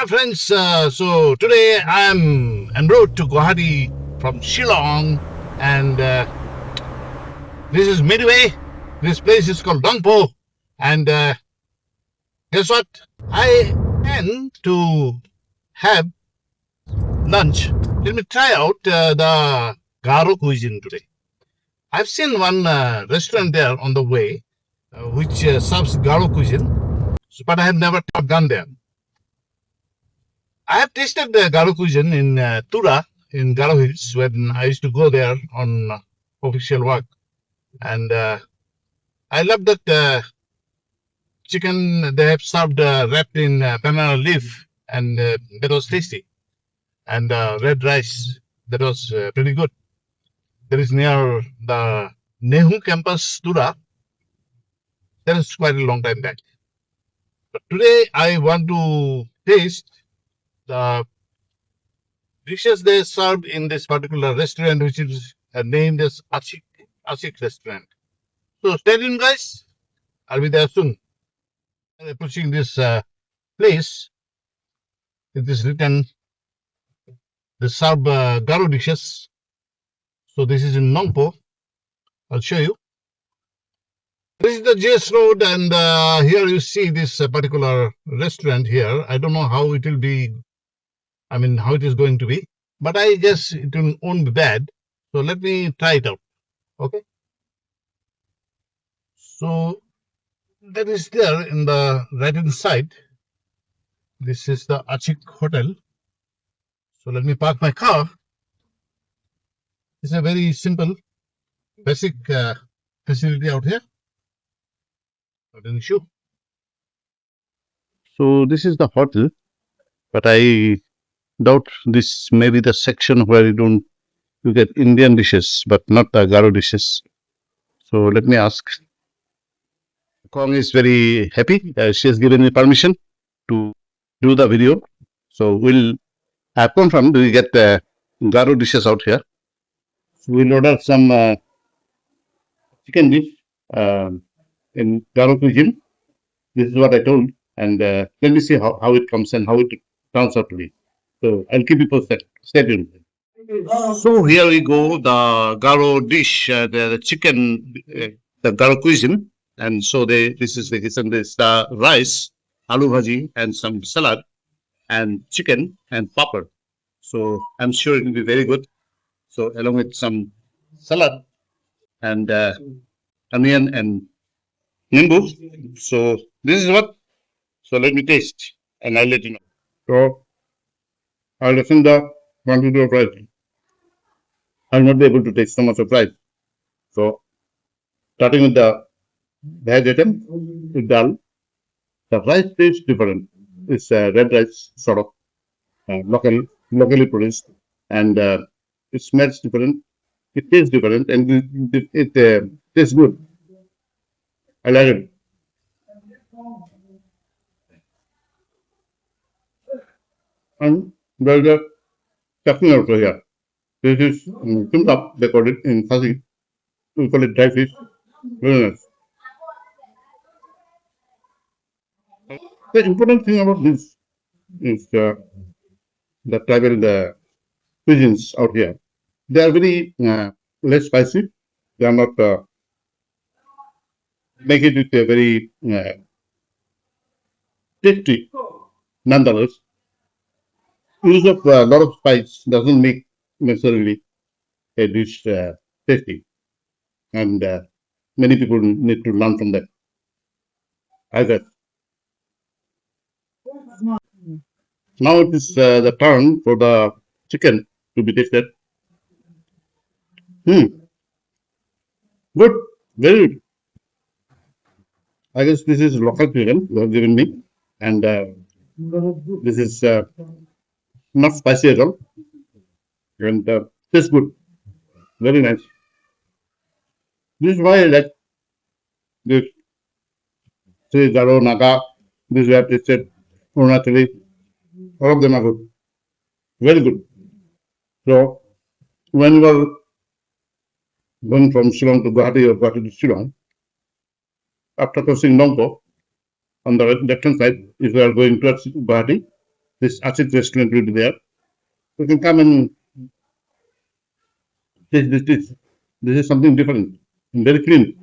friends. So today I am en route to Guwahati from Shillong, and this is midway. This place is called Nongpoh, and guess what? I intend to have lunch. Let me try out the Garo Cuisine today. I've seen one restaurant there on the way, which serves Garo Cuisine, but I have never gone there. I have tasted the Garo Cuisine in Tura, in Garo Hills, when I used to go there on official work. And I love that chicken they have served wrapped in banana leaf, and that was tasty. And red rice, that was pretty good. That is near the Nehu campus, Tura. That is quite a long time back. But today I want to taste the dishes they served in this particular restaurant, which is named as Achik Restaurant. So stay tuned, guys. I'll be there soon. I'm approaching this place. It is written they serve Garo dishes. So this is in Nongpoh. I'll show you. This is the JS Road, and here you see this particular restaurant here. I don't know how it will be. I mean, how it is going to be, but I guess it won't be bad. So let me try it out. Okay. So that is there in the right hand side. This is the Achik Hotel. So let me park my car. It's a very simple, basic facility out here. Not an issue. So this is the hotel, but I doubt this may be the section where you get Indian dishes, but not the Garo dishes. So let me ask. Kong is very happy. She has given me permission to do the video. So I've confirmed we get Garo dishes out here. So we'll order some chicken dish in Garo Cuisine. This is what I told. And let me see how it comes and how it turns out to be. So I'll keep you posted. Stay tuned. So here we go, the Garo dish, the chicken, the Garo Cuisine. And so this is the rice, aloo bhaji, and some salad, and chicken and papad. So I'm sure it will be very good. So along with some salad and onion and nimbu. So this is what. So let me taste, and I'll let you know. So I'll listen the quantity of rice. I'll not be able to taste so much of rice. So starting with the veg item, with dal, the rice tastes different. It's red rice, sort of locally produced, and it smells different. It tastes different, and it tastes good. I like it. And there's a chutney also here. This is kimbap, they call it in Khasi. We call it dry fish. Very nice. The important thing about this is the tribal cuisines out here. They are very less spicy. They are not make it with a very tasty. Nonetheless, use of a lot of spice doesn't make necessarily a dish tasty, and many people need to learn from that. I guess. Now it is the turn for the chicken to be tasted. Good, very good. I guess this is local chicken you have given me, and this is not spicy at all, and tastes good. Very nice. This is why I like this. Say Garo, Naga, this we have tasted, Arunachali, all of them are good. Very good. So, when you are going from Shillong to Guwahati or Guwahati to Shillong, after crossing Nongpoh, on the left hand side, if you are going towards Guwahati, This Achik Restaurant will be there. You can come and taste this. This is something different and very clean.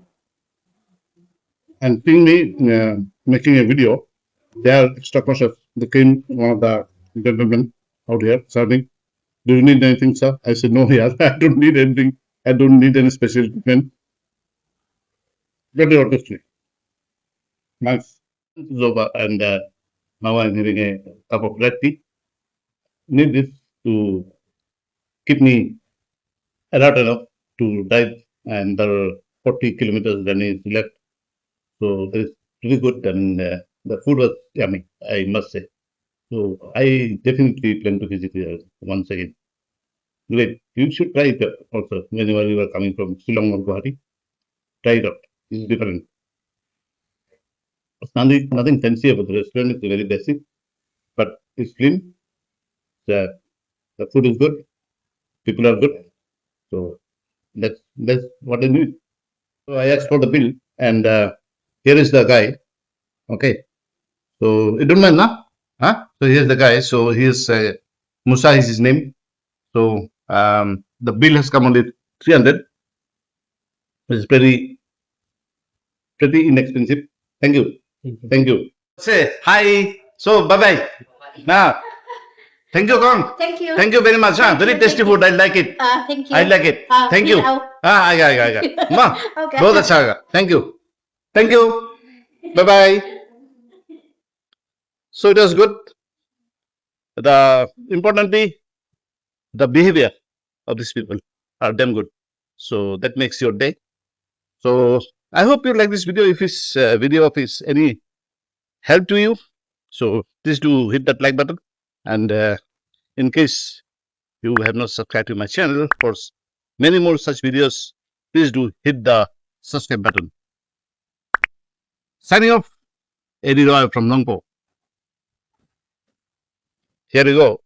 And seeing me making a video, they are extra cautious. They came one of the gentlemen out here serving. Do you need anything, sir? I said, no, yeah, I don't need anything. I don't need any special treatment. Very honestly. Nice. It's over, and now I'm having a cup of black tea. Need this to keep me alert enough to drive, and there are 40 kilometers then is left. So it is pretty good, and the food was yummy, I must say. So I definitely plan to visit here once again. Great. You should try it also whenever you are coming from Shillong or Guwahati. Try it out. It's different. It's nothing fancy about the restaurant. It's very basic, but it's clean. The food is good. People are good. So that's what I need. So I asked for the bill, and here is the guy. Okay. So you don't mind, nah? Huh? So here's the guy. So here's Musa is his name. So the bill has come only 300, which is pretty inexpensive. Thank you. Thank you. Say hi. So bye bye. Now, thank you, Kong. Thank you. Thank you very much. Huh? Very tasty food. I like it. Thank you. I like it. Thank you. I got. Ma, Okay. बहुत अच्छा लगा. Thank you. Thank you. Bye bye. So it was good. The importantly, the behavior of these people are damn good. So that makes your day. So I hope you like this video. If this video of is any help to you, so please do hit that like button. And in case you have not subscribed to my channel for many more such videos, please do hit the subscribe button. Signing off, Eddie Roy from Nongpoh. Here you go.